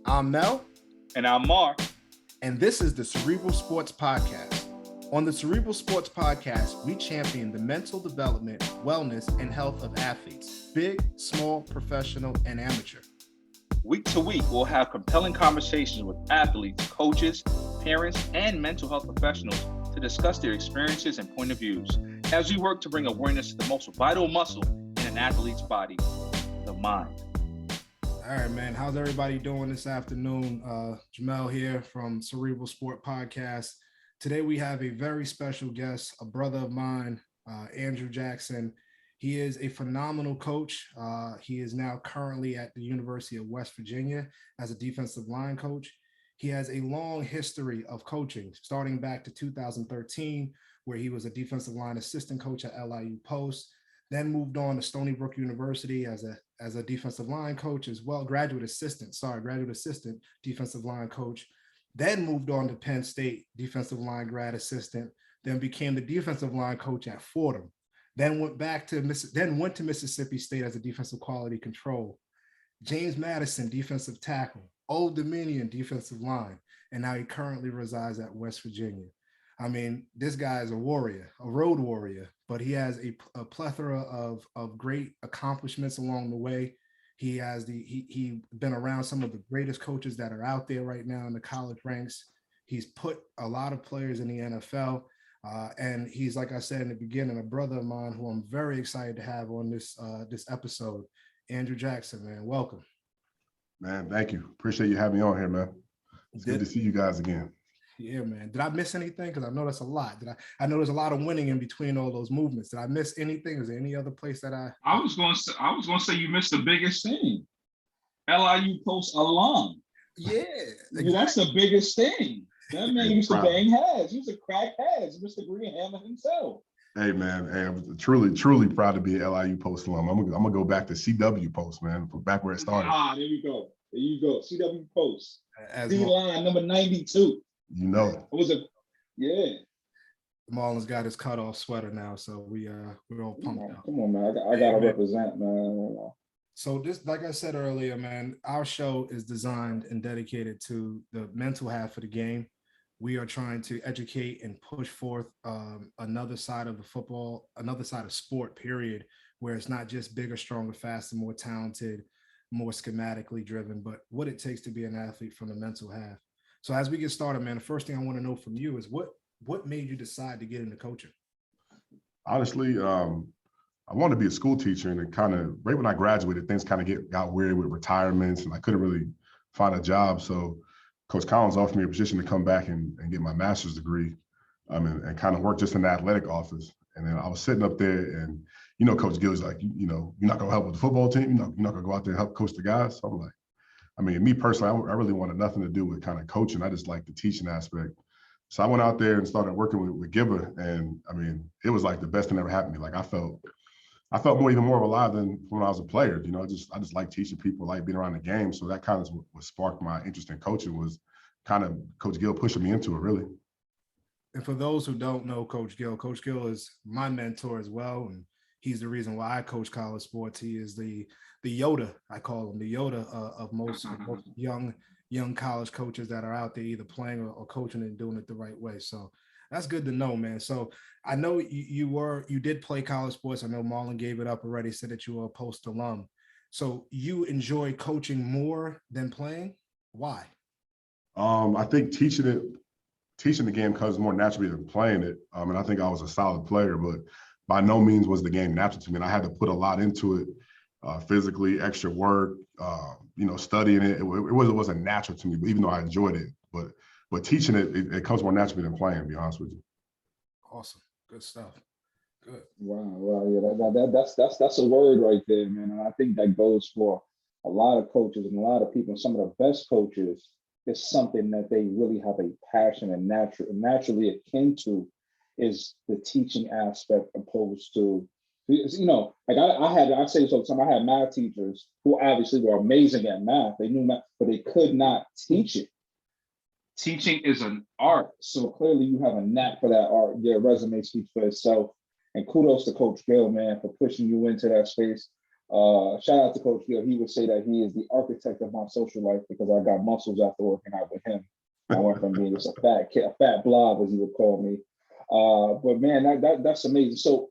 I'm Mel. And I'm Mark. And this is the Cerebral Sports Podcast. On the Cerebral Sports Podcast, we champion the mental development, wellness, and health of athletes, big, small, professional, and amateur. Week to week, we'll have compelling conversations with athletes, coaches, parents, and mental health professionals to discuss their experiences and point of views as we work to bring awareness to the most vital muscle in an athlete's body, the mind. All right, man. How's everybody doing this afternoon? Jamel here from Cerebral Sport Podcast. Today we have a very special guest, a brother of mine, Andrew Jackson. He is a phenomenal coach. He is now currently at the University of West Virginia as a defensive line coach. He has a long history of coaching, starting back to 2013, where he was a defensive line assistant coach at LIU Post, then moved on to Stony Brook University as a defensive line coach as well, graduate assistant defensive line coach, then moved on to Penn State defensive line grad assistant, then became the defensive line coach at Fordham, then went to Mississippi State as a defensive quality control, James Madison defensive tackle, Old Dominion defensive line, and now he currently resides at West Virginia. I mean, this guy is a warrior, a road warrior, but he has a plethora of great accomplishments along the way. He been around some of the greatest coaches that are out there right now in the college ranks. He's put a lot of players in the NFL, and he's, like I said in the beginning, a brother of mine who I'm very excited to have on this episode. Andrew Jackson, man, welcome. Man, thank you. Appreciate you having me on here, man. It's good to see you guys again. Yeah, man. Did I miss anything? Because I know that's a lot. I know there's a lot of winning in between all those movements. Did I miss anything? Is there any other place that I was going to say you missed the biggest thing. LIU Post alum. Yeah, exactly. That's the biggest thing. That man used to bang heads. He used to crack heads. Mr. Greenhammer himself. Hey, man. Hey, I'm truly proud to be an LIU Post alum. I'm gonna go back to CW Post, man, from back where it started. There you go. CW Post. D-line number 92. You know. Yeah. Marlon's got his cutoff sweater now, so we're all pumped out. Come on, man. I gotta represent, man. So this, like I said earlier, man, our show is designed and dedicated to the mental half of the game. We are trying to educate and push forth another side of the football, another side of sport, period, where it's not just bigger, stronger, faster, more talented, more schematically driven, but what it takes to be an athlete from the mental half. So as we get started, man, the first thing I want to know from you is what made you decide to get into coaching? Honestly, I wanted to be a school teacher, and it kind of right when I graduated, things kind of got weird with retirements, and I couldn't really find a job. So Coach Collins offered me a position to come back and get my master's degree, and kind of work just in the athletic office. And then I was sitting up there, and Coach Gill's like, you're not gonna help with the football team, you're not gonna go out there and help coach the guys. So I'm like, me personally, I really wanted nothing to do with kind of coaching. I just like the teaching aspect. So I went out there and started working with Gibber, and it was like the best thing ever happened to me. Like I felt even more alive than when I was a player. I just like teaching people, like being around the game. So that kind of what sparked my interest in coaching was kind of Coach Gill pushing me into it, really. And for those who don't know Coach Gill is my mentor as well, and he's the reason why I coach college sports. He is the Yoda, I call him, the Yoda of most young college coaches that are out there either playing or coaching and doing it the right way. So that's good to know, man. So I know you did play college sports. I know Marlon gave it up already, said that you were a Post alum. So you enjoy coaching more than playing? Why? I think teaching the game comes more naturally than playing it. And I think I was a solid player, but by no means was the game natural to me. And I had to put a lot into it, physically, extra work, studying it. It wasn't natural to me, but even though I enjoyed it. But teaching it comes more naturally than playing, to be honest with you. Awesome. Good stuff. Good. Wow. Yeah, that's a word right there, man. And I think that goes for a lot of coaches and a lot of people. Some of the best coaches, is something that they really have a passion and naturally akin to is the teaching aspect opposed to, like I say this all the time, I had math teachers who obviously were amazing at math. They knew math, but they could not teach it. Teaching is an art. So clearly you have a knack for that art. Your resume speaks for itself. And kudos to Coach Gill, man, for pushing you into that space. Shout out to Coach Phil. He would say that he is the architect of my social life because I got muscles after working out with him. I went from being just a fat kid, a fat blob, as he would call me. But man, that's amazing. So,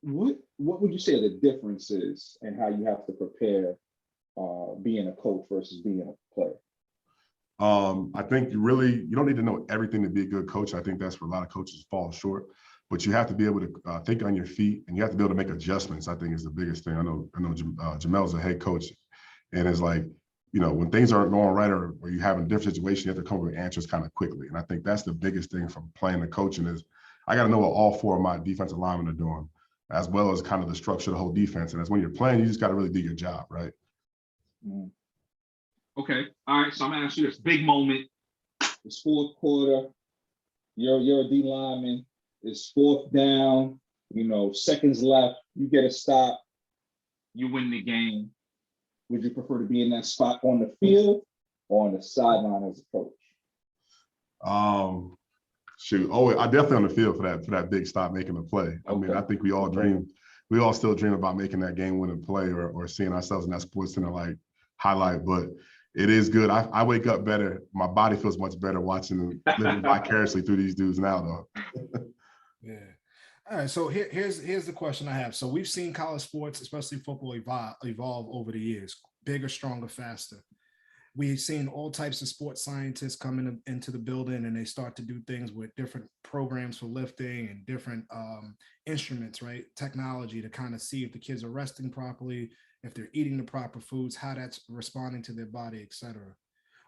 what would you say the difference is in how you have to prepare being a coach versus being a player? I think you don't need to know everything to be a good coach. I think that's where a lot of coaches fall short. But you have to be able to think on your feet, and you have to be able to make adjustments. I think is the biggest thing. I know Jamel's a head coach, and it's like, when things aren't going right or you're having a different situation, you have to come up with answers kind of quickly. And I think that's the biggest thing from playing the coaching is I got to know what all four of my defensive linemen are doing, as well as kind of the structure of the whole defense. And that's when you're playing, you just got to really do your job, right? Okay. All right. So I'm gonna ask you this big moment. It's fourth quarter. You're a D lineman. It's fourth down. Seconds left. You get a stop. You win the game. Would you prefer to be in that spot on the field or on the sideline as a coach? I definitely on the field for that big stop, making the play. I mean, I think we all still dream about making that game-winning play or seeing ourselves in that Sports Center like highlight. But it is good. I wake up better. My body feels much better watching them living vicariously through these dudes now, though. Yeah. All right. So here's the question I have. So we've seen college sports, especially football, evolve over the years, bigger, stronger, faster. We've seen all types of sports scientists come into the building, and they start to do things with different programs for lifting and different instruments, right? Technology to kind of see if the kids are resting properly, if they're eating the proper foods, how that's responding to their body, et cetera.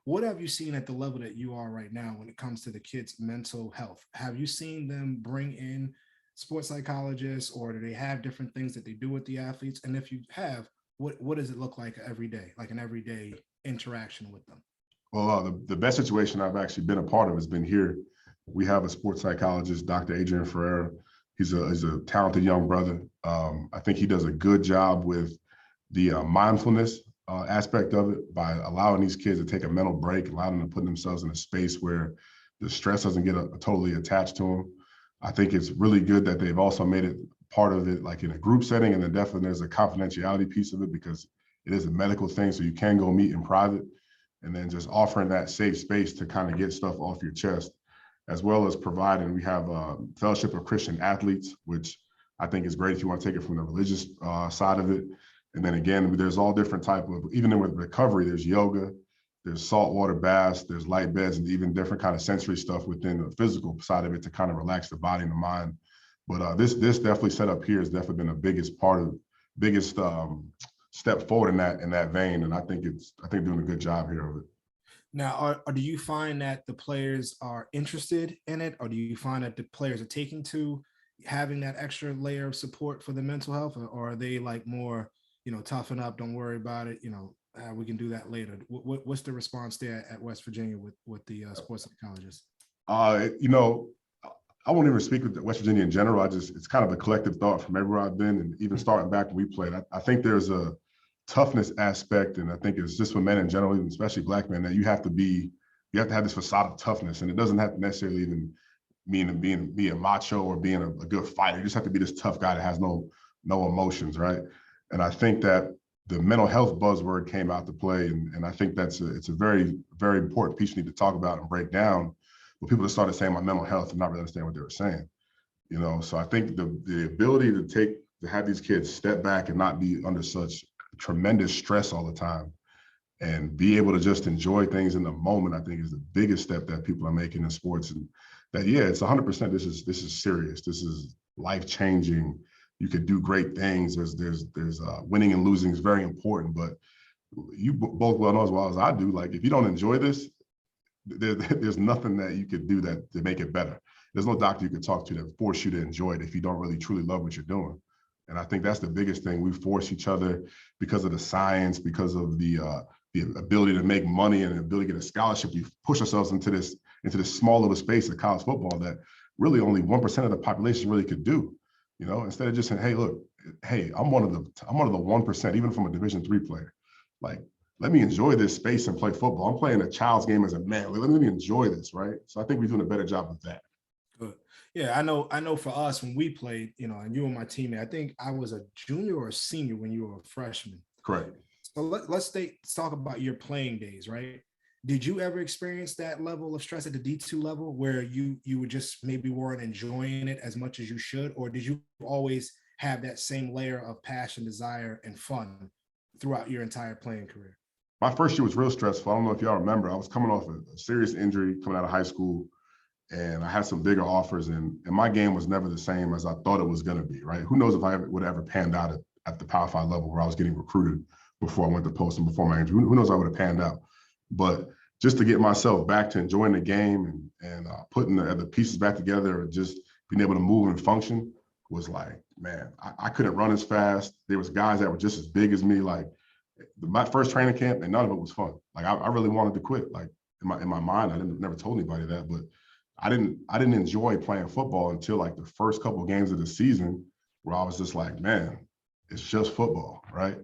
What have you seen at the level that you are right now when it comes to the kids' mental health? Have you seen them bring in sports psychologists, or do they have different things that they do with the athletes? And if you have, what does it look like every day, like an everyday interaction with them? Well, the best situation I've actually been a part of has been here. We have a sports psychologist, Dr. Adrian Ferreira. He's a talented young brother. I think he does a good job with the mindfulness aspect of it by allowing these kids to take a mental break, allowing them to put themselves in a space where the stress doesn't get totally attached to them. I think it's really good that they've also made it part of it, like in a group setting, and then definitely there's a confidentiality piece of it because it is a medical thing, so you can go meet in private, and then just offering that safe space to kind of get stuff off your chest, as well as providing, we have a Fellowship of Christian Athletes, which I think is great if you want to take it from the religious side of it. And then again, there's all different type of, even with recovery, there's yoga, there's saltwater baths, there's light beds, and even different kind of sensory stuff within the physical side of it to kind of relax the body and the mind. But this definitely set up here has definitely been the biggest step forward in that vein. And I think doing a good job here of it. Now, do you find that the players are interested in it, or do you find that the players are taking to having that extra layer of support for the mental health, or are they like more, toughen up, don't worry about it, we can do that later? What's the response there at West Virginia with the sports psychologist? I won't even speak with West Virginia in general. It's kind of a collective thought from everywhere I've been, and even starting back when we played. I think there's a toughness aspect, and I think it's just for men in general, even especially Black men, that you have to have this facade of toughness, and it doesn't have to necessarily even mean being a macho or being a good fighter. You just have to be this tough guy that has no emotions, right? And I think that the mental health buzzword came out to play, and I think it's a very, very important piece you need to talk about and break down. But people just started saying my mental health and not really understand what they were saying, So I think the ability to have these kids step back and not be under such tremendous stress all the time and be able to just enjoy things in the moment, I think is the biggest step that people are making in sports. And that, yeah, it's 100%. This is serious. This is life-changing. You could do great things. There's winning and losing is very important, but you both well know as well as I do, like if you don't enjoy this, there's nothing that you could do to make it better. There's no doctor you could talk to that force you to enjoy it if you don't really truly love what you're doing. And I think that's the biggest thing. We force each other because of the science, because of the ability to make money and the ability to get a scholarship. We push ourselves into this small little space of college football that really only 1% of the population really could do. Instead of just saying, hey, I'm one of the 1%, even from a Division III player. Like, let me enjoy this space and play football. I'm playing a child's game as a man. Let me enjoy this, right? So I think we're doing a better job of that. Good. Yeah, I know for us when we played, and you were my teammate, I think I was a junior or a senior when you were a freshman. Correct. So let's talk about your playing days, right? Did you ever experience that level of stress at the D2 level where you would just maybe weren't enjoying it as much as you should, or did you always have that same layer of passion, desire, and fun throughout your entire playing career? My first year was real stressful. I don't know if y'all remember. I was coming off a serious injury coming out of high school, and I had some bigger offers, and my game was never the same as I thought it was going to be, right? Who knows if I would have ever panned out at the Power 5 level where I was getting recruited before I went to post and before my injury. Who knows if I would have panned out. But just to get myself back to enjoying the game and putting the pieces back together and just being able to move and function was like, man, I couldn't run as fast. There was guys that were just as big as me. Like my first training camp, and none of it was fun. Like I really wanted to quit. Like in my mind, I never told anybody that, but I didn't enjoy playing football until like the first couple of games of the season, where I was just like, man, it's just football, right?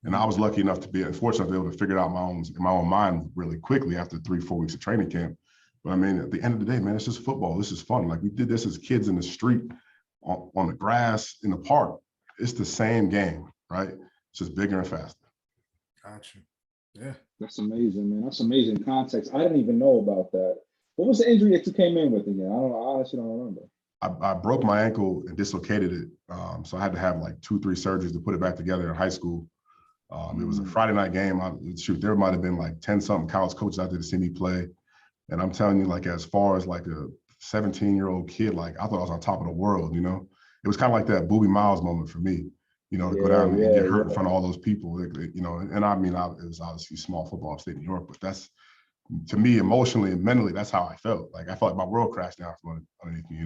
And I was lucky enough to be, unfortunately, to be able to figure it out in my own mind really quickly after 3-4 weeks of training camp. But I mean, at the end of the day, man, it's just football. This is fun. Like we did this as kids in the street, on the grass, in the park. It's the same game, right? It's just bigger and faster. Gotcha. Yeah. That's amazing, man. That's amazing context. I didn't even know about that. What was the injury that you came in with again? I honestly don't remember. I broke my ankle and dislocated it. So I had to have like 2-3 surgeries to put it back together in high school. It was a Friday night game. There might have been like 10-something college coaches out there to see me play. And I'm telling you, like, as far as like a 17-year-old kid, like I thought I was on top of the world, It was kind of like that Boobie Miles moment for me, to go down and get hurt in front of all those people, and I mean, it was obviously small football upstate New York, but that's, to me, emotionally and mentally, that's how I felt. Like I felt like my world crashed down from underneath me,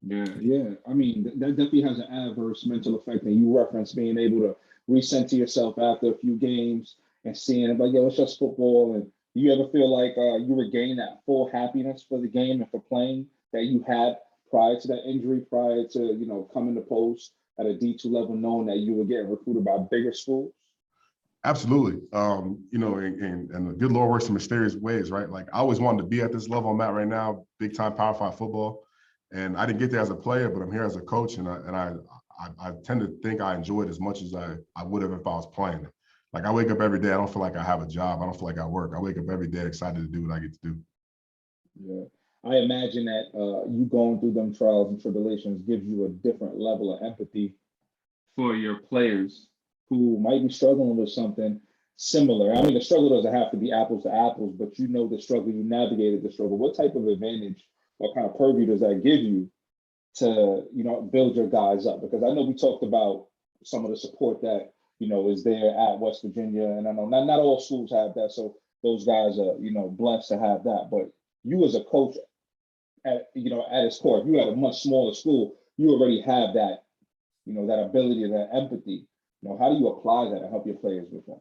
Yeah. I mean, that definitely has an adverse mental effect. And you reference being able to recenter yourself after a few games and seeing it like, it's just football. And you ever feel like you were gaining that full happiness for the game and for playing that you had prior to that injury, prior to, coming to post at a D2 level, knowing that you were getting recruited by bigger schools? Absolutely. And the good Lord works in mysterious ways, right? Like I always wanted to be at this level I'm at right now, big time Power 5 football. And I didn't get there as a player, but I'm here as a coach, and I tend to think I enjoy it as much as I would have if I was playing. Like I wake up every day, I don't feel like I have a job. I don't feel like I work. I wake up every day excited to do what I get to do. Yeah. I imagine that you going through them trials and tribulations gives you a different level of empathy for your players who might be struggling with something similar. I mean, the struggle doesn't have to be apples to apples, but the struggle, you navigated the struggle. What type of advantage, what kind of purview does that give you to, build your guys up? Because I know we talked about some of the support that, is there at West Virginia. And I know not all schools have that. So those guys are, blessed to have that. But you as a coach at its core, if you had a much smaller school, you already have that, that ability, that empathy. How do you apply that and help your players with that?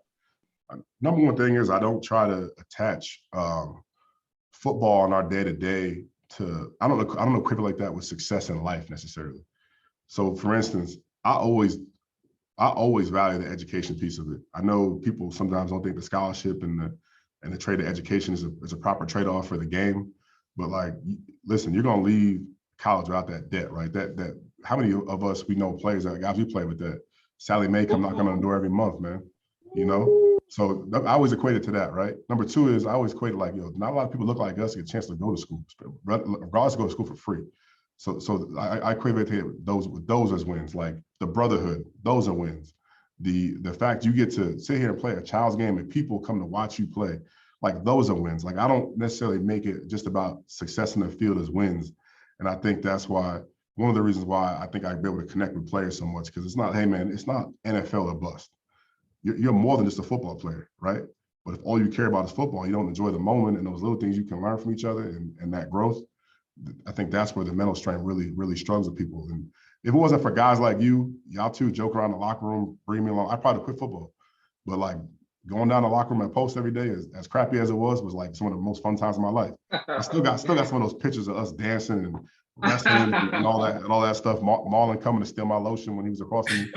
Number one thing is I don't try to attach football in our day-to-day to, I don't equate like that with success in life necessarily. So for instance, I always value the education piece of it. I know people sometimes don't think the scholarship and the trade of education is a proper trade-off for the game, but like, listen, you're gonna leave college without that debt, right? That how many of us we know players that guys we play with that Sally Mae come knocking on the door every month, man. So I always equate it to that, right? Number two is I always equate it like, not a lot of people look like us get a chance to go to school, regardless, go to school for free. So I equate it to those as wins, like the brotherhood, those are wins. The fact you get to sit here and play a child's game and people come to watch you play, like those are wins. Like I don't necessarily make it just about success in the field as wins. And I think that's why, one of the reasons why I think I'd be able to connect with players so much, because it's not, hey man, it's not NFL or bust. You're more than just a football player, right? But if all you care about is football, you don't enjoy the moment and those little things you can learn from each other and that growth, I think that's where the mental strength really, really struggles with people. And if it wasn't for guys like y'all two joke around the locker room, bring me along, I'd probably quit football. But like going down the locker room and post every day, as crappy as it was like some of the most fun times of my life. I still got some of those pictures of us dancing and wrestling and all that stuff. Marlon coming to steal my lotion when he was across from me,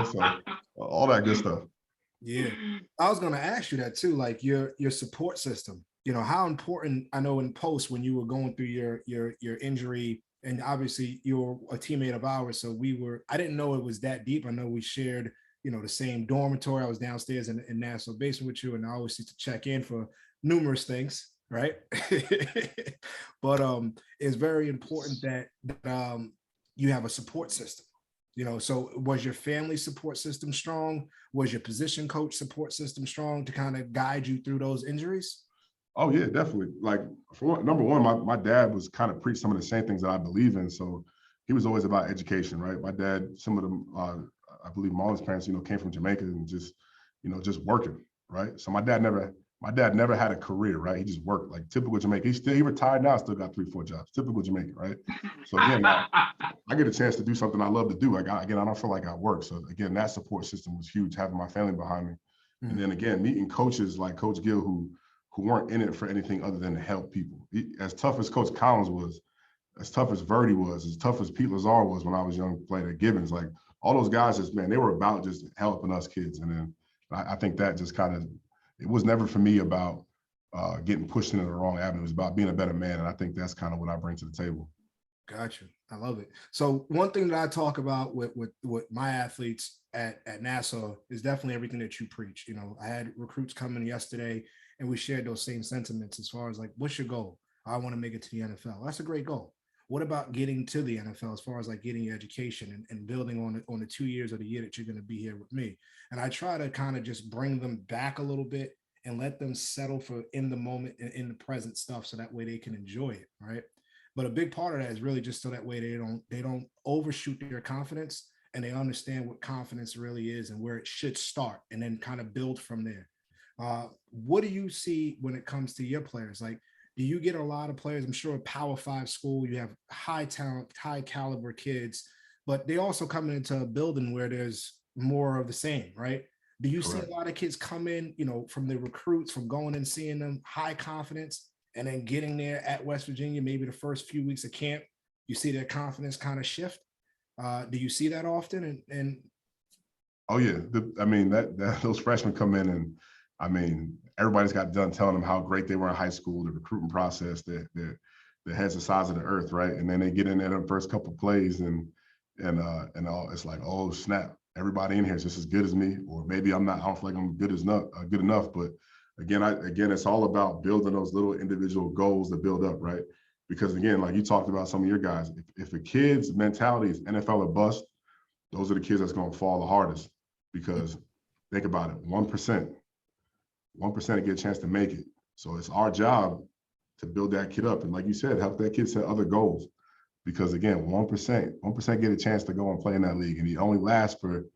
so all that good stuff. Yeah, I was going to ask you that too, like your support system. how important, I know in post when you were going through your injury, and obviously you're a teammate of ours, so I didn't know it was that deep. I know we shared, the same dormitory. I was downstairs in Nassau basement with you, and I always used to check in for numerous things, right? But it's very important that you have a support system. So was your family support system strong? Was your position coach support system strong to kind of guide you through those injuries? Oh yeah, definitely. Like number one, my dad was kind of preached some of the same things that I believe in. So he was always about education, right? My dad, some of them, I believe Marlon's parents, came from Jamaica and just working, right? So my dad never had a career, right? He just worked like typical Jamaican. He retired now, still got 3-4 jobs, typical Jamaican, right? So again, I get a chance to do something I love to do. Like I don't feel like I work. So again, that support system was huge, having my family behind me. Mm-hmm. And then again, meeting coaches like Coach Gill who weren't in it for anything other than to help people. As tough as Coach Collins was, as tough as Verdi was, as tough as Pete Lazar was when I was young playing at Gibbons, like all those guys they were about just helping us kids. And then I think that just kind of, it was never for me about getting pushed into the wrong avenue. It was about being a better man. And I think that's kind of what I bring to the table. Gotcha. I love it. So one thing that I talk about with my athletes at Nassau is definitely everything that you preach. I had recruits come in yesterday and we shared those same sentiments as far as like, what's your goal? I want to make it to the NFL. That's a great goal. What about getting to the NFL as far as like getting your education and building on the 2 years of the year that you're going to be here with me? And I try to kind of just bring them back a little bit and let them settle for in the moment and in the present stuff. So that way they can enjoy it. Right. But a big part of that is really just so that way they don't overshoot their confidence and they understand what confidence really is and where it should start and then kind of build from there. What do you see when it comes to your players? Like, do you get a lot of players? I'm sure at Power 5 school, you have high talent, high caliber kids, but they also come into a building where there's more of the same, right? Do you see a lot of kids come in, from the recruits, from going and seeing them high confidence and then getting there at West Virginia, maybe the first few weeks of camp, you see their confidence kind of shift? Do you see that often? And oh yeah, those freshmen come in and everybody's got done telling them how great they were in high school, the recruiting process, that heads the size of the earth, right? And then they get in there the first couple of plays and all, it's like, oh snap, everybody in here is just as good as me, or maybe I'm not. I don't feel like I'm good enough. But again, it's all about building those little individual goals that build up, right? Because again, like you talked about some of your guys, if a kid's mentality is NFL or bust, those are the kids that's going to fall the hardest. Because think about it, 1% get a chance to make it. So it's our job to build that kid up. And like you said, help that kid set other goals. Because again, 1% get a chance to go and play in that league. And it only lasts for,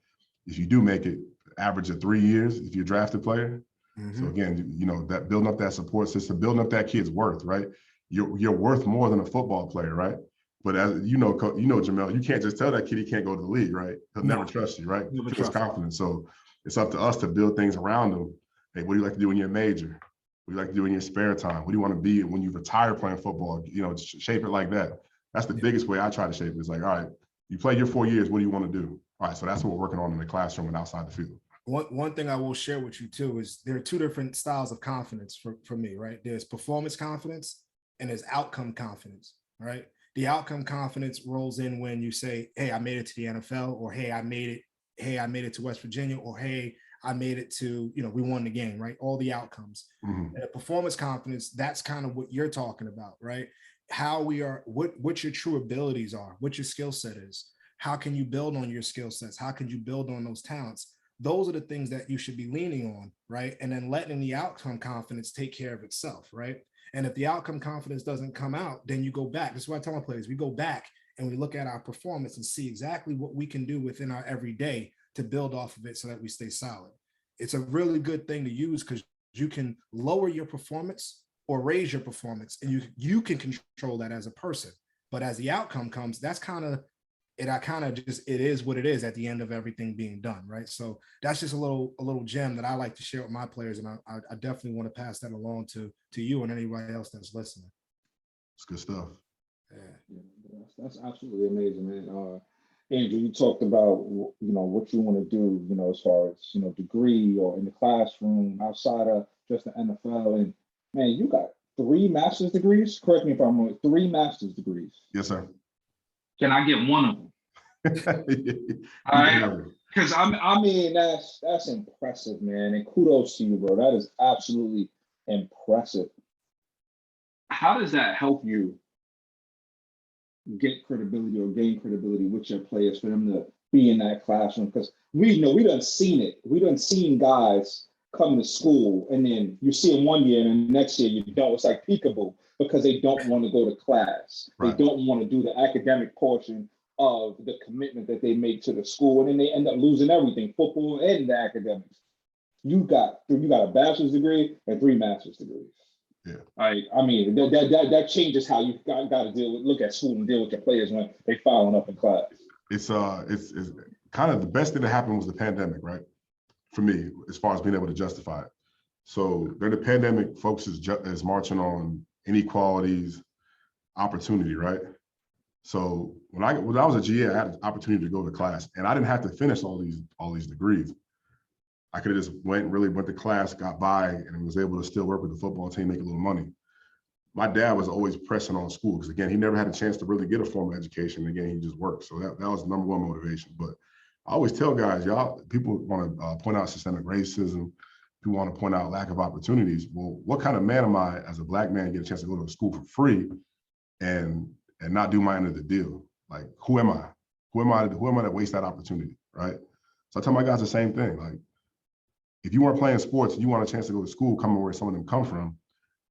if you do make it, average of 3 years if you're a drafted player. Mm-hmm. So again, that building up that support system, building up that kid's worth, right? You're worth more than a football player, right? But as Jamel, you can't just tell that kid he can't go to the league, right? He'll never trust you, right? His confidence. So it's up to us to build things around him. Hey, what do you like to do in your major? What do you like to do in your spare time? What do you want to be when you retire playing football? Shape it like that. That's the biggest way I try to shape it. It's like, all right, you play your 4 years. What do you want to do? All right, so that's what we're working on in the classroom and outside the field. One thing I will share with you too is there are two different styles of confidence for me, right? There's performance confidence and there's outcome confidence, right? The outcome confidence rolls in when you say, hey, I made it to the NFL, or hey, I made it to West Virginia, or hey, I made it to, we won the game, right? All the outcomes. Mm-hmm. And the performance confidence, that's kind of what you're talking about, right? How we are, what your true abilities are, what your skill set is. How can you build on your skill sets? How can you build on those talents? Those are the things that you should be leaning on, right? And then letting the outcome confidence take care of itself, right? And if the outcome confidence doesn't come out, then you go back. This is what I tell my players. We go back and we look at our performance and see exactly what we can do within our everyday to build off of it so that we stay solid. It's a really good thing to use because you can lower your performance or raise your performance, and you can control that as a person. But as the outcome comes, that's it is what it is at the end of everything being done, right? So that's just a little gem that I like to share with my players, and I definitely want to pass that along to you and anybody else that's listening. It's good stuff. Yeah, that's absolutely amazing, man. Andrew, you talked about what you want to do, as far as degree or in the classroom outside of just the NFL, and Man, you got 3 master's degrees. Correct me if I'm wrong. 3 master's degrees. Yes, sir. Can I get one of them? All right. Because I mean, that's impressive, man. And kudos to you, bro. That is absolutely impressive. How does that help you get credibility or gain credibility with your players for them to be in that classroom? Because we know we done seen it. We done seen guys come to school and then you see them one year and the next year you don't. It's like peekaboo because they don't want to go to class. Right. They don't want to do the academic portion of the commitment that they make to the school, and then they end up losing everything, football and the academics. You got a bachelor's degree and 3 master's degrees. Yeah. Right. I mean, that changes how you got to look at school and deal with your players when they following up in class. It's kind of the best thing that happened was the pandemic, right? For me, as far as being able to justify it. So during the pandemic, folks is marching on inequalities, opportunity, right? So when I was a GA, I had an opportunity to go to class, and I didn't have to finish all these degrees. I could have just went to class, got by, and was able to still work with the football team, make a little money. My dad was always pressing on school because, again, he never had a chance to really get a formal education. Again, he just worked. So that was the #1 motivation. But I always tell guys, people want to point out systemic racism. People want to point out lack of opportunities. Well, what kind of man am I as a Black man get a chance to go to school for free and not do my end of the deal? Like, who am I? Who am I to waste that opportunity, right? So I tell my guys the same thing. Like, if you weren't playing sports and you want a chance to go to school, coming where some of them come from,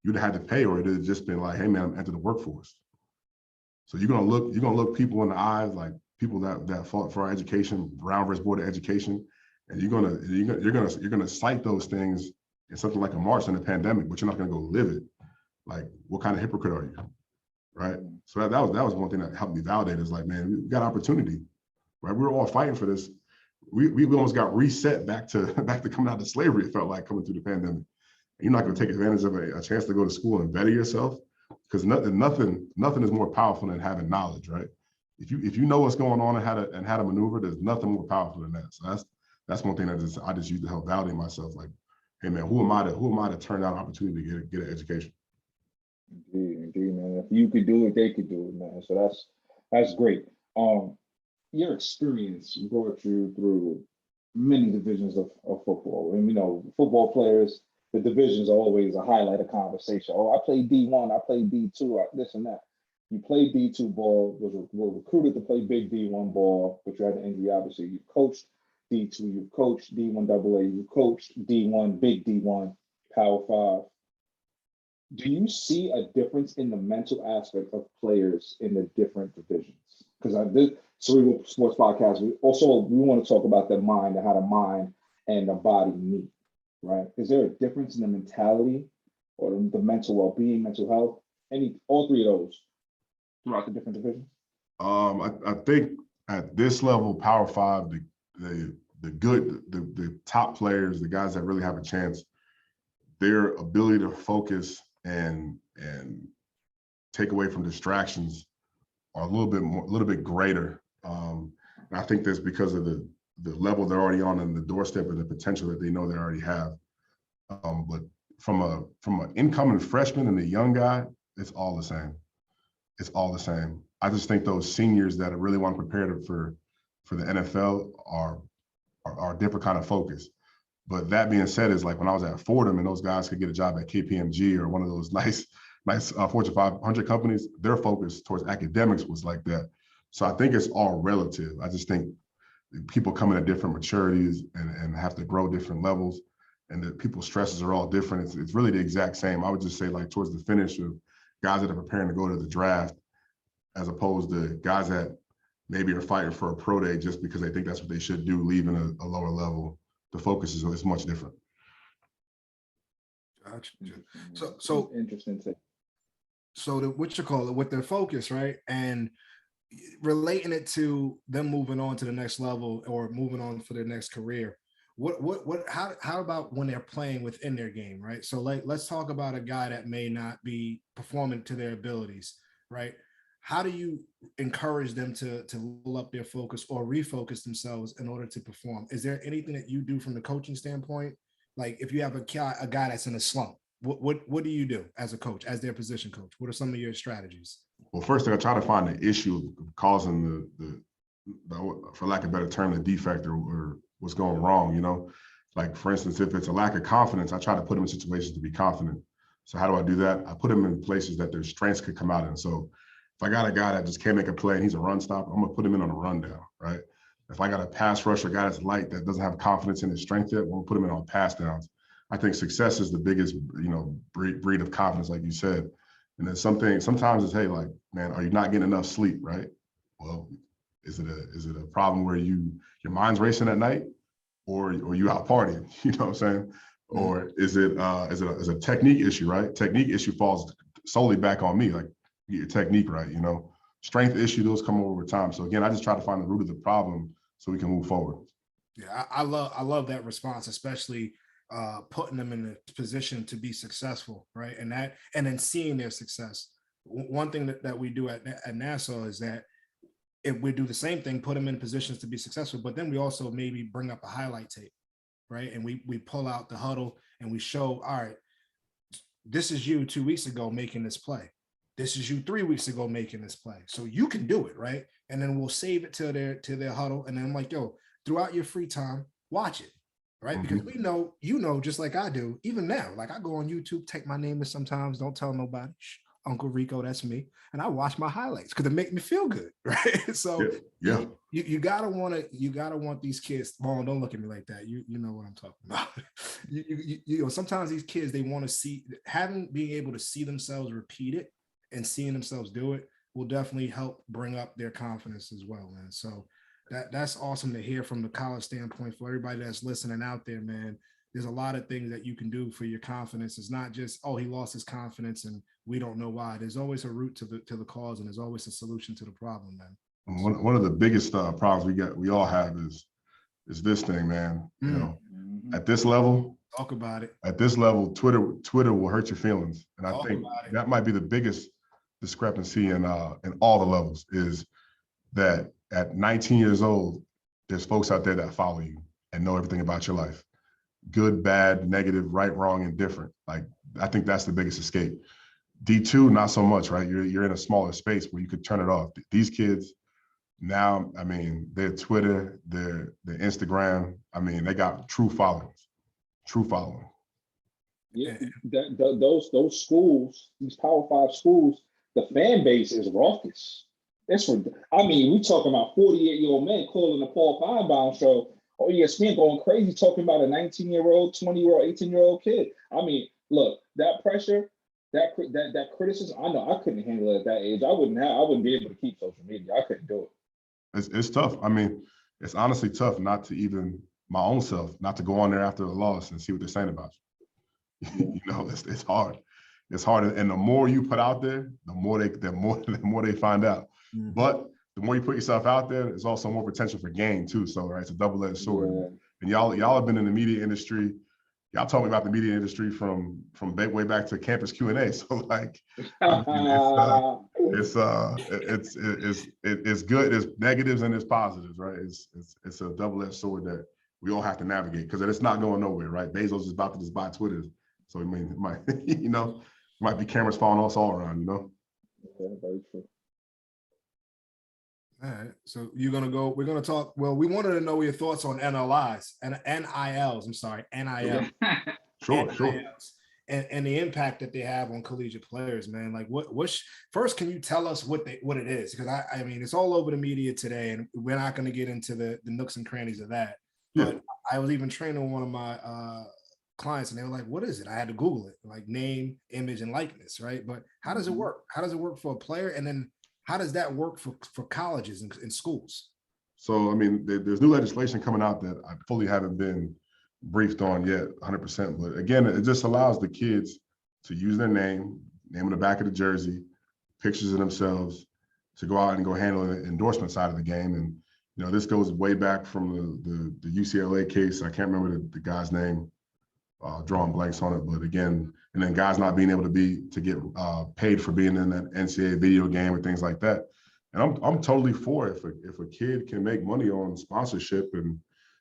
you'd have had to pay, or it'd have just been like, hey man, I'm enter the workforce. So you're gonna look people in the eyes, like people that fought for our education, Brown versus Board of Education, and you're gonna cite those things in something like a march in the pandemic, but you're not gonna go live it. Like, what kind of hypocrite are you, right? So that was one thing that helped me validate. Is like, man, we got opportunity, right? We were all fighting for this. We almost got reset back to coming out of slavery. It felt like coming through the pandemic. And you're not going to take advantage of a chance to go to school and better yourself, because nothing is more powerful than having knowledge, right? If you know what's going on and how to maneuver, there's nothing more powerful than that. So that's one thing that I just use to help validate myself. Like, hey man, who am I to turn down an opportunity to get an education? Indeed, man. If you could do it, they could do it, man. So that's great. Your experience brought you through many divisions of football. And, football players, the divisions are always a highlight of conversation. Oh, I played D1, I played D2, this and that. You played D2 ball, were recruited to play big D1 ball, but you had an injury, obviously. You coached D2, you coached D1 AA, you coached D1, big D1, Power 5. Do you see a difference in the mental aspect of players in the different divisions? Because this Cerebral Sports Podcast, we want to talk about the mind and how the mind and the body meet, right? Is there a difference in the mentality or the mental well-being, mental health, all 3 of those throughout the different divisions? I think at this level, Power 5, the top players, the guys that really have a chance, their ability to focus and take away from distractions are a little bit greater. And I think that's because of the level they're already on and the doorstep and the potential that they know they already have. But from an incoming freshman and a young guy, it's all the same. It's all the same. I just think those seniors that really want to prepare for the NFL are a different kind of focus. But that being said, is like when I was at Fordham and those guys could get a job at KPMG or one of those nice Fortune 500 companies, their focus towards academics was like that. So I think it's all relative. I just think people come in at different maturities and have to grow different levels, and that people's stresses are all different. It's really the exact same. I would just say, like, towards the finish of guys that are preparing to go to the draft, as opposed to guys that maybe are fighting for a pro day just because they think that's what they should do, leaving a lower level. The focus is much different. Gotcha. So interesting thing. So with their focus, right? And relating it to them moving on to the next level or moving on for their next career. How about when they're playing within their game, right? So let's talk about a guy that may not be performing to their abilities, right? How do you encourage them to level up their focus or refocus themselves in order to perform? Is there anything that you do from the coaching standpoint? Like if you have a guy that's in a slump, what do you do as a coach, as their position coach? What are some of your strategies? Well, first thing, I try to find the issue causing the for lack of a better term, the defect or what's going wrong, you know? Like, for instance, if it's a lack of confidence, I try to put them in situations to be confident. So how do I do that? I put them in places that their strengths could come out in. So if I got a guy that just can't make a play and he's a run stopper, I'm gonna put him in on a rundown, right? If I got a pass rusher, guy that's light, that doesn't have confidence in his strength yet, we'll put him in on pass downs. I think success is the biggest, breed of confidence, like you said. And then sometimes it's, hey, like, man, are you not getting enough sleep, right? Well, is it a problem where your mind's racing at night, or you out partying? You know what I'm saying? Or is it a technique issue, right? Technique issue falls solely back on me, like, get your technique right, you know. Strength issue, those come over time. So again, I just try to find the root of the problem so we can move forward. Yeah, I love that response, especially putting them in a position to be successful, right? And then seeing their success. One thing that we do at Nassau is that if we do the same thing, put them in positions to be successful, but then we also maybe bring up a highlight tape, right? And we pull out the huddle and we show, all right, this is you 2 weeks ago making this play. This is you 3 weeks ago making this play. So you can do it, right? And then we'll save it to their huddle. And then I'm like, yo, throughout your free time, watch it, right? Because we know, just like I do, even now, like I go on YouTube, take my name in sometimes, don't tell nobody. Uncle Rico, that's me. And I watch my highlights because it make me feel good, right? So yeah. You gotta want these kids. Mom, don't look at me like that. You know what I'm talking about. you know, sometimes these kids, they want to see, being able to see themselves repeat it and seeing themselves do it will definitely help bring up their confidence as well, man. So that's awesome to hear from the college standpoint. For everybody that's listening out there, man, there's a lot of things that you can do for your confidence. It's not just, oh, he lost his confidence and we don't know why. There's always a root to the cause, and there's always a solution to the problem, man. One of the biggest problems we all have is this thing, man. You know, at this level, talk about it. At this level, Twitter will hurt your feelings, and I think that might be the biggest discrepancy in all the levels, is that at 19 years old, there's folks out there that follow you and know everything about your life. Good, bad, negative, right, wrong, and different. Like, I think that's the biggest escape. D2, not so much, right? You're in a smaller space where you could turn it off. These kids now, I mean, their Twitter, their Instagram, I mean, they got true followings. Yeah, those schools, these Power 5 schools, the fan base is raucous. I mean, we talking about 48-year-old men calling the Paul Feinbaum show. Oh, ESPN going crazy talking about a 19-year-old, 20-year-old, 18-year-old kid. I mean, look, that pressure, that criticism, I know I couldn't handle it at that age. I wouldn't be able to keep social media. I couldn't do it. It's tough. I mean, it's honestly tough not to even my own self, not to go on there after a loss and see what they're saying about you. You know, it's hard. It's hard. And the more you put out there, the more they find out. Mm-hmm. But the more you put yourself out there, there's also more potential for gain too. So, right, it's a double-edged sword. Yeah. And y'all have been in the media industry. Y'all told me about the media industry from way back to campus Q&A. So, like, I mean, it's good. There's negatives and there's positives, right? It's a double-edged sword that we all have to navigate, because it's not going nowhere, right? Bezos is about to just buy Twitter, so I mean, it might might be cameras following us all around, you know. Yeah, very true. All right, so we're gonna talk. Well, we wanted to know your thoughts on NILs and NILs. I'm sorry, NIL. Sure. And the impact that they have on collegiate players, man. Like, first, can you tell us what it is? Because I mean, it's all over the media today, and we're not going to get into the nooks and crannies of that. Yeah. But I was even training one of my clients, and they were like, "What is it?" I had to Google it, like name, image, and likeness, right? But how does it work? How does it work for a player, and then how does that work for colleges and schools? So, I mean, there's new legislation coming out that I fully haven't been briefed on yet 100%. But again, it just allows the kids to use their name on the back of the jersey, pictures of themselves, to go out and go handle the endorsement side of the game. And, you know, this goes way back from the UCLA case. I can't remember the guy's name, drawing blanks on it. But again, and then guys not being able to get paid for being in that NCAA video game and things like that. And I'm totally for it. If a kid can make money on sponsorship and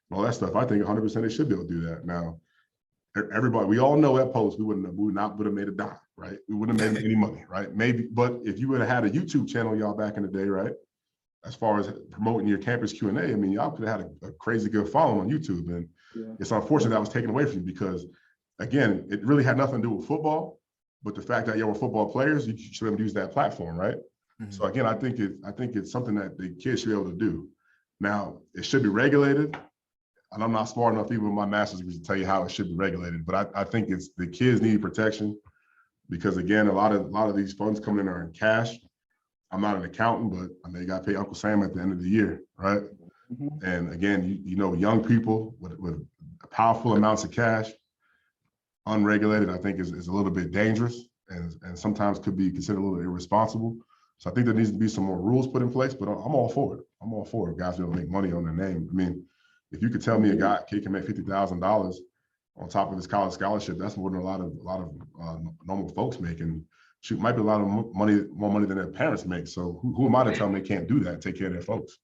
all that stuff, I think 100% they should be able to do that. Now, everybody, we all know at Post, we would not have made a dime, right? We wouldn't have made any money, right? Maybe, but if you would have had a YouTube channel, y'all back in the day, right? As far as promoting your campus Q&A, I mean, y'all could have had a crazy good following on YouTube. And it's unfortunate that was taken away from you because, again, it really had nothing to do with football, but the fact that y'all were football players, you should have used that platform, right? Mm-hmm. So again, I think it's something that the kids should be able to do. Now, it should be regulated. And I'm not smart enough, even with my master's degree, to tell you how it should be regulated. But I think it's the kids need protection because, again, a lot of these funds coming in are in cash. I'm not an accountant, but I mean, you got to pay Uncle Sam at the end of the year, right? Mm-hmm. And again, you know, young people with powerful amounts of cash, unregulated, I think is a little bit dangerous and sometimes could be considered a little irresponsible. So I think there needs to be some more rules put in place, but I'm all for it. I'm all for it. Guys be able to make money on their name. I mean, if you could tell me a kid can make $50,000 on top of his college scholarship, that's more than a lot of normal folks make. And shoot, might be a lot of money, more money than their parents make. So who am I to tell them they can't do that and take care of their folks?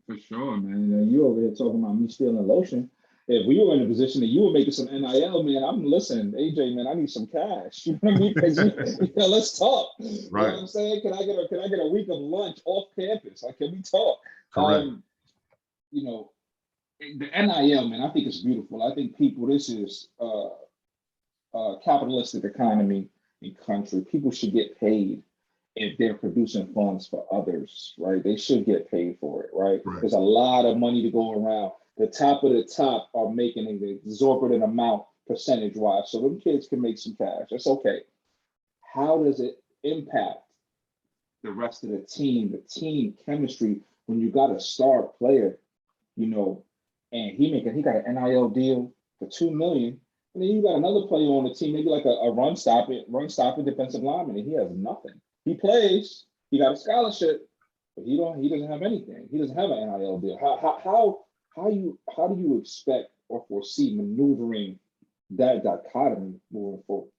For sure, man. You over here talking about me stealing lotion. If we were in a position that you were making some NIL, man, I'm listening. AJ, man, I need some cash. You know what I mean? Let's talk. Right. You know what I'm saying? Can I get a week of lunch off campus? Like, can we talk? Correct. You know, the NIL, man, I think it's beautiful. I think this is a capitalistic economy in country. People should get paid if they're producing funds for others, right? They should get paid for it, right? There's a lot of money to go around. The top of the top are making an exorbitant amount percentage-wise, so them kids can make some cash. That's okay. How does it impact the rest of the team chemistry when you got a star player, you know, and he got an NIL deal for $2 million, and then you got another player on the team, maybe like a run stopping defensive lineman, and he has nothing. He plays, he got a scholarship, but he doesn't have anything. He doesn't have an NIL deal. How do you expect or foresee maneuvering that dichotomy moving forward?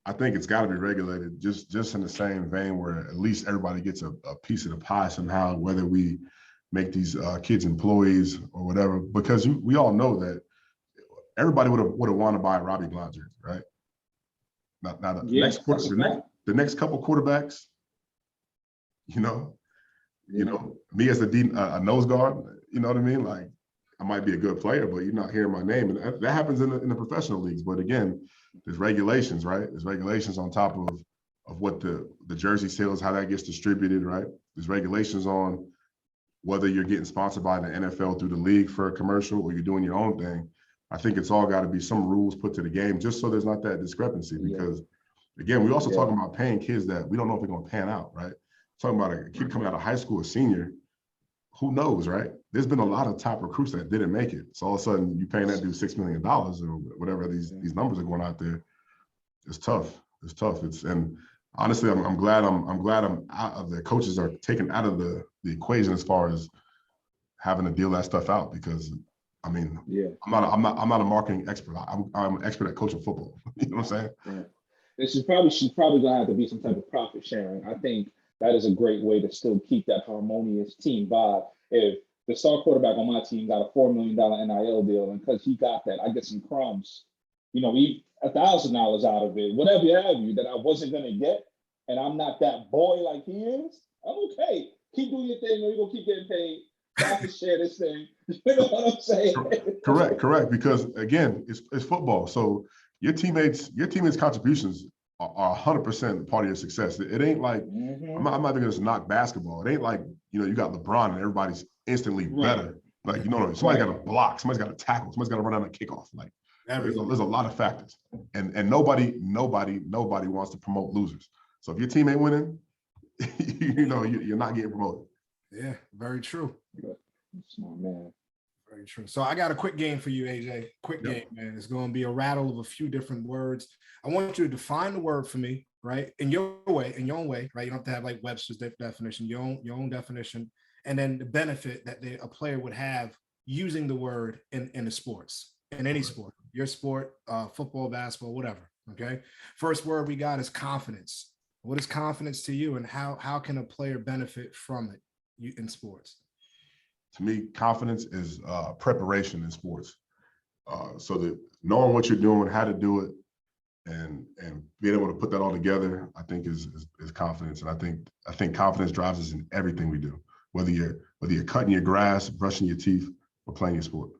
I think it's got to be regulated, just in the same vein where at least everybody gets a piece of the pie somehow, whether we make these kids employees or whatever, because we all know that everybody would have wanted to buy a Robbie Blount jersey, right? Now the next couple quarterbacks, you know, me as a nose guard, you know what I mean? Like, I might be a good player, but you're not hearing my name. And that happens in the professional leagues. But again, there's regulations, right? There's regulations on top of what the jersey sales, how that gets distributed, right? There's regulations on whether you're getting sponsored by the NFL through the league for a commercial or you're doing your own thing. I think it's all got to be some rules put to the game just so there's not that discrepancy. Because again, we're also talking about paying kids that we don't know if they're going to pan out, right? Talking about a kid coming out of high school, a senior, who knows, right? There's been a lot of top recruits that didn't make it. So all of a sudden you paying that dude $6 million or whatever these numbers are going out there. It's tough. It's tough. And honestly, I'm glad I'm out of the coaches are taken out of the equation as far as having to deal that stuff out, because I mean, I'm not a marketing expert. I'm an expert at coaching football. You know what I'm saying? Yeah. She's probably gonna have to be some type of profit sharing. I think that is a great way to still keep that harmonious team vibe. If the star quarterback on my team got a $4 million NIL deal, and because he got that, I get some crumbs, you know, eat $1,000 out of it, whatever have you, that I wasn't gonna get, and I'm not that boy like he is, I'm okay. Keep doing your thing, or you're gonna keep getting paid. I can share this thing. You know what I'm saying? Correct. Because again, it's football. So your teammates' contributions are 100% part of your success. It ain't like I'm not even gonna just knock basketball. It ain't like, you know, you got LeBron and everybody's instantly better. Like, you know, somebody's got to block, somebody's got to tackle, somebody's got to run on a kickoff. Like, there's a lot of factors, and nobody wants to promote losers. So if your team ain't winning, you know, you're not getting promoted. Yeah, very true. Smart man. Very true. So I got a quick game for you, AJ. Quick game, man. It's going to be a rattle of a few different words. I want you to define the word for me, right? In your own way, right? You don't have to have like Webster's definition, your own definition, and then the benefit that a player would have using the word in the sports, in any sport, your sport, football, basketball, whatever. Okay. First word we got is confidence. What is confidence to you, and how can a player benefit from it in sports? To me, confidence is preparation in sports. So that knowing what you're doing, how to do it, and being able to put that all together, I think is confidence. And I think confidence drives us in everything we do, whether you're cutting your grass, brushing your teeth, or playing your sport.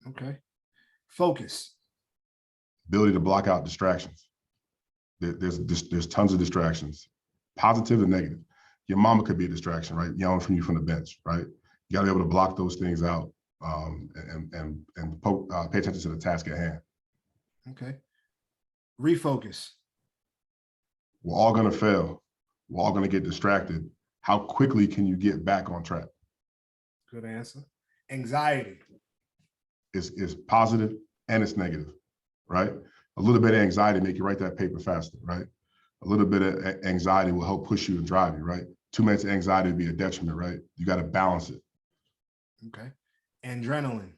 Okay. Focus. Ability to block out distractions. There's tons of distractions, positive and negative. Your mama could be a distraction, right? Yelling from you from the bench, right? You got to be able to block those things out and pay attention to the task at hand. Okay. Refocus. We're all going to fail. We're all going to get distracted. How quickly can you get back on track? Good answer. Anxiety. It's positive and it's negative, right? A little bit of anxiety make you write that paper faster, right? A little bit of anxiety will help push you and drive you, right? Too much anxiety would be a detriment, right? You got to balance it. Okay. Adrenaline.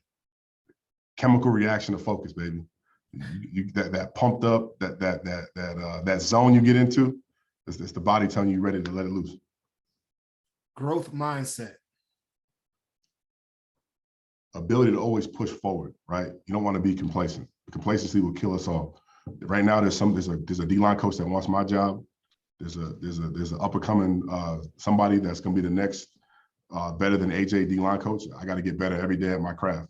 Chemical reaction to focus, baby. That pumped up, that zone you get into, it's the body telling you ready to let it loose. Growth mindset. Ability to always push forward, right? You don't want to be complacent. Complacency will kill us all. Right now, there's a D-line coach that wants my job. There's an up and coming somebody that's going to be the next better than AJ D-line coach. I got to get better every day at my craft.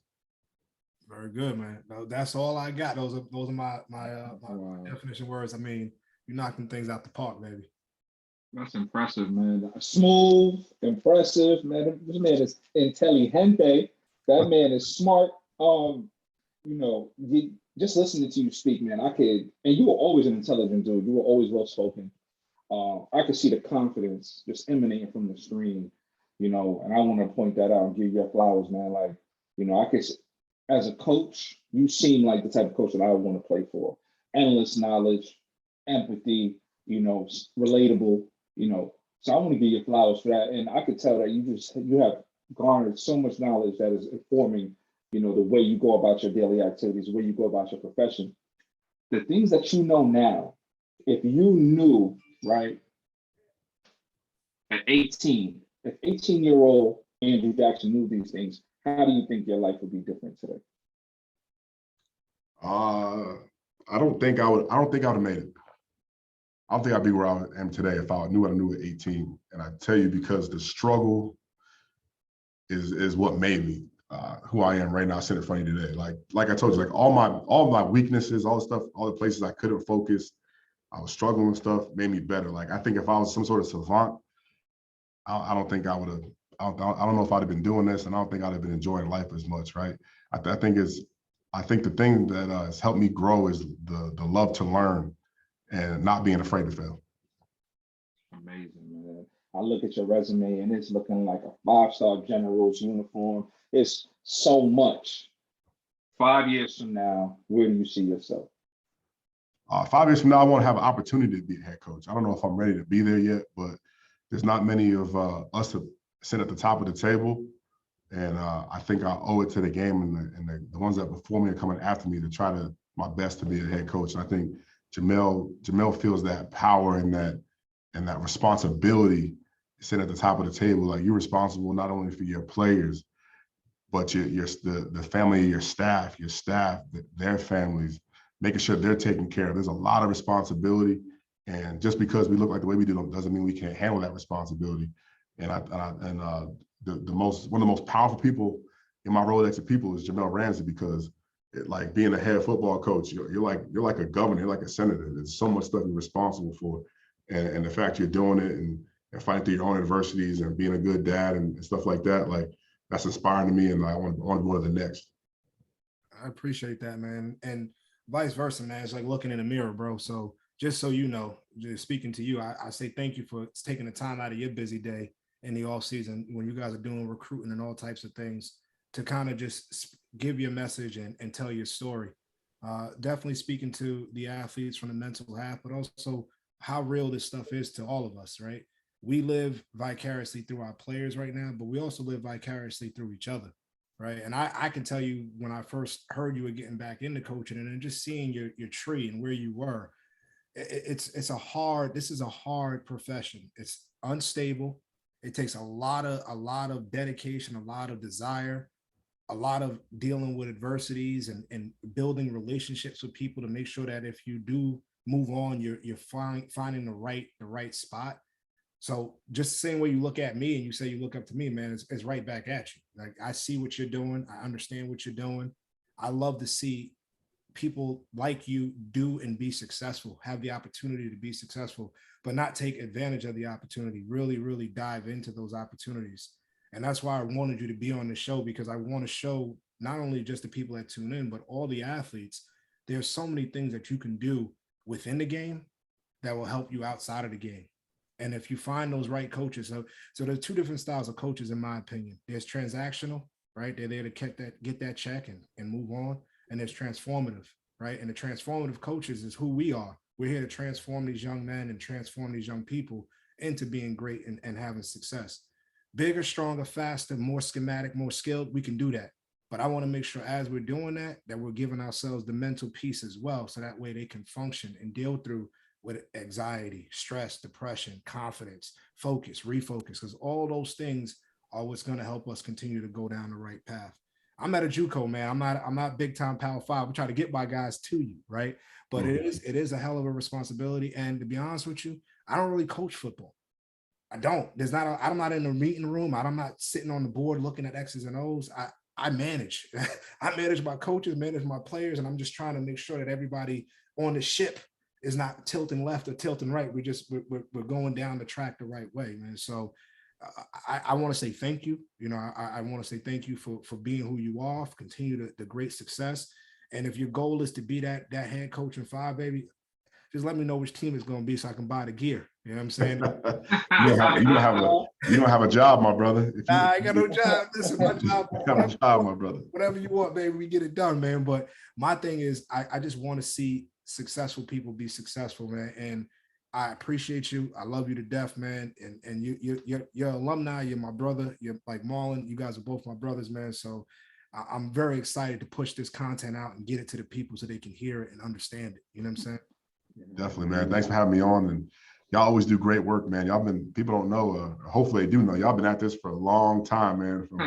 Very good, man. That's all I got. Those are my definition words. I mean, you're knocking things out the park, baby. That's impressive, man. Smooth, impressive, man. This man is intelligente. That man is smart. Just listening to you speak, man, and you were always an intelligent dude. You were always well spoken. I could see the confidence just emanating from the screen, and I want to point that out and give you your flowers, man. Like, I could, as a coach, you seem like the type of coach that I would want to play for. Endless knowledge, empathy, relatable, So I want to give you flowers for that. And I could tell that you have garnered so much knowledge that is informing, the way you go about your daily activities, the way you go about your profession. The things that you know now, if you knew, right, at 18, if 18-year-old Andrew Jackson knew these things, how do you think your life would be different today? I don't think I would have made it. I don't think I'd be where I am today if I knew what I knew at 18. And I tell you, because the struggle is what made me who I am right now, sitting in front of you today. Like I told you, like all my weaknesses, all the stuff, all the places I couldn't focus, I was struggling with stuff, made me better. Like, I think if I was some sort of savant, I don't think I would have. I don't know if I'd have been doing this, and I don't think I'd have been enjoying life as much. Right? I think the thing that has helped me grow is the love to learn and not being afraid to fail. Amazing, man. I look at your resume and it's looking like a 5-star general's uniform. It's so much. 5 years from now, where do you see yourself? 5 years from now, I want to have an opportunity to be a head coach. I don't know if I'm ready to be there yet, but there's not many of us to sit at the top of the table. And I think I owe it to the game and the ones that before me are coming after me to try my best to be a head coach. And I think Jamel feels that power and that responsibility sitting at the top of the table. Like, you're responsible not only for your players, but the family of your staff, their families, making sure they're taken care of. There's a lot of responsibility. And just because we look like the way we do doesn't mean we can't handle that responsibility. And one of the most powerful people in my Rolodex of people is Jamel Ramsey, because like being a head football coach, you're like a governor, you're like a senator. There's so much stuff you're responsible for. And the fact you're doing it and fighting through your own adversities and being a good dad and stuff like that, like, that's inspiring to me, and I want to be one of the next. I appreciate that, man. And vice versa, man. It's like looking in the mirror, bro. So just so you know, just speaking to you, I say thank you for taking the time out of your busy day in the off season when you guys are doing recruiting and all types of things to kind of just give your message and tell your story. Definitely speaking to the athletes from the mental half, but also how real this stuff is to all of us, right? We live vicariously through our players right now, but we also live vicariously through each other, right? And I can tell you, when I first heard you were getting back into coaching and then just seeing your tree and where you were, this is a hard profession. It's unstable. It takes a lot of dedication, a lot of desire. a lot of dealing with adversities and building relationships with people to make sure that if you do move on, you're finding the right spot. So just the same way you look at me and you say you look up to me, man, it's right back at you. Like, I see what you're doing. I understand what you're doing. I love to see people like you do and be successful, have the opportunity to be successful, but not take advantage of the opportunity, really, really dive into those opportunities. And that's why I wanted you to be on the show, because I want to show not only just the people that tune in, but all the athletes, there's so many things that you can do within the game that will help you outside of the game. And if you find those right coaches, so there's two different styles of coaches, in my opinion. There's transactional, right? They're there to get that check and move on. And there's transformative, right? And the transformative coaches is who we are. We're here to transform these young men and transform these young people into being great and having success. Bigger, stronger, faster, more schematic, more skilled, we can do that. But I want to make sure as we're doing that we're giving ourselves the mental piece as well. So that way they can function and deal through with anxiety, stress, depression, confidence, focus, refocus, because all those things are what's going to help us continue to go down the right path. I'm at a JUCO, man. I'm not big time Power 5. We try to get my guys to you, right? But it is a hell of a responsibility. And to be honest with you, I don't really coach football. I don't. I'm not in the meeting room. I'm not sitting on the board looking at X's and O's. I manage. I manage my coaches, manage my players, and I'm just trying to make sure that everybody on the ship is not tilting left or tilting right. We're going down the track the right way, man. So I want to say thank you. You know, I want to say thank you for being who you are, for continue the great success. And if your goal is to be that head coach in 5, baby, just let me know which team it's going to be so I can buy the gear. You know what I'm saying? You don't have a job, my brother. I ain't got no job. This is my job. You got a job, my brother. Whatever you want, baby, we get it done, man. But my thing is, I just want to see successful people be successful, man. And I appreciate you. I love you to death, man. And you're alumni. You're my brother. You're like Marlon. You guys are both my brothers, man. So I'm very excited to push this content out and get it to the people so they can hear it and understand it. You know what I'm saying? Definitely, man. Thanks for having me on. And y'all always do great work, man. People don't know, hopefully they do know, y'all been at this for a long time, man. From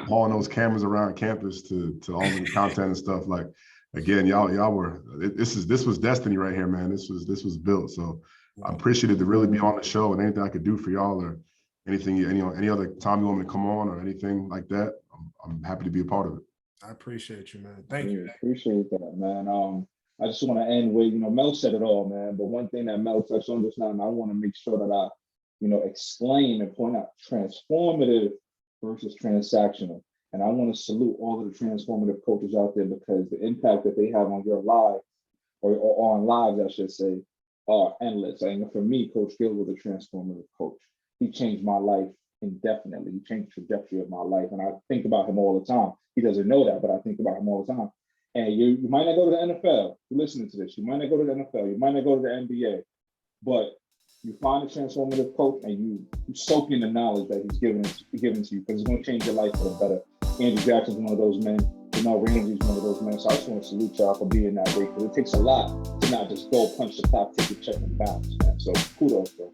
hauling those cameras around campus to all the content and stuff. Like, again, y'all were, this was destiny right here, man. This was built. So I'm appreciated to really be on the show, and anything I could do for y'all or anything, any other time you want me to come on or anything like that, I'm happy to be a part of it. I appreciate you, man. Thank you. Appreciate that, man. I just want to end with, Mel said it all, man. But one thing that Mel touched on just now, and I want to make sure that I, explain and point out transformative versus transactional. And I want to salute all of the transformative coaches out there, because the impact that they have on your life or on lives, I should say, are endless. And for me, Coach Gill was a transformative coach. He changed my life indefinitely. He changed the trajectory of my life. And I think about him all the time. He doesn't know that, but I think about him all the time. And you might not go to the NFL. You're listening to this. You might not go to the NFL. You might not go to the NBA. But you find a transformative coach and you soak in the knowledge that he's given to you, because it's going to change your life for the better. Andrew Jackson's one of those men. Ramsey's one of those men. So I just want to salute y'all for being that way, because it takes a lot to not just go punch the clock, take a check, and bounce, man. So kudos, bro.